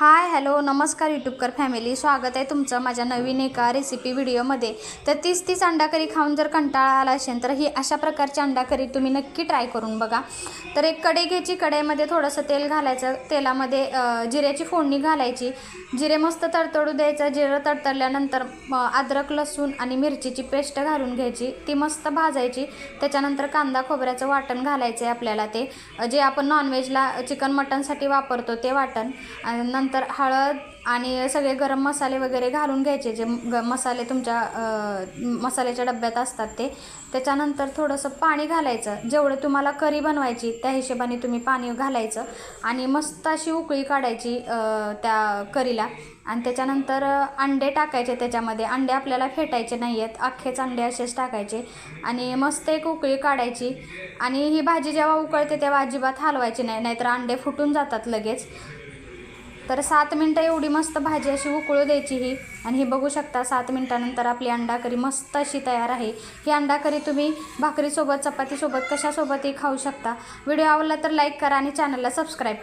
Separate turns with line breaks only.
Hi hello नमस्कार यूट्यूबकर family, स्वागत आहे तुमचं माझ्या नवीन एका रेसिपी व्हिडिओमध्ये। तर 30 अंडा करी खाऊन जर कंटाळा आला असेल तर ही अशा प्रकारची अंडा करी तुम्ही नक्की ट्राय करून बघा। तर एक कढई घ्यायची, कढईमध्ये थोडंसं तेल घालायचं, तेलामध्ये जिऱ्याची फोडणी घालायची, जिरे मस्त तडतडू द्यायचं। जिरं तडतडल्यानंतर अद्रक लसूण आणि मिरचीची पेस्ट घालून घ्यायची, ती मस्त भाजायची। त्याच्यानंतर कांदा खोबऱ्याचं वाटण घालायचं आहे आपल्याला, ते जे आपण नॉनव्हेजला चिकन मटनसाठी वापरतो ते वाटण। नंतर हळद आणि सगळे गरम मसाले वगैरे घालून घ्यायचे, जे मसाले तुमच्या मसाल्याच्या डब्यात असतात ते। त्याच्यानंतर थोडंसं पाणी घालायचं, जेवढं तुम्हाला करी बनवायची त्या हिशोबाने तुम्ही पाणी घालायचं आणि मस्त अशी उकळी काढायची त्या करीला। आणि त्याच्यानंतर अंडे टाकायचे त्याच्यामध्ये। अंडे आपल्याला फेटायचे नाही आहेत, अख्खेच अंडे असेच टाकायचे आणि मस्त एक उकळी काढायची। आणि ही भाजी जेव्हा उकळते तेव्हा अजिबात हलवायची नाही, नाहीतर अंडे फुटून जातात लगेच। तर 7 मिनटं एवढी मस्त भाजी अशी उकळू द्यायची ही। आणि ही बघू शकता 7 मिनटानंतर आपली अंडा करी मस्त अशी तयार आहे। ही अंडा करी तुम्ही भाकरीसोबत चपातीसोबत कशासोबतही खाऊ शकता। व्हिडिओ आवडला तर लाईक करा आणि चॅनलला सबस्क्राईब करा।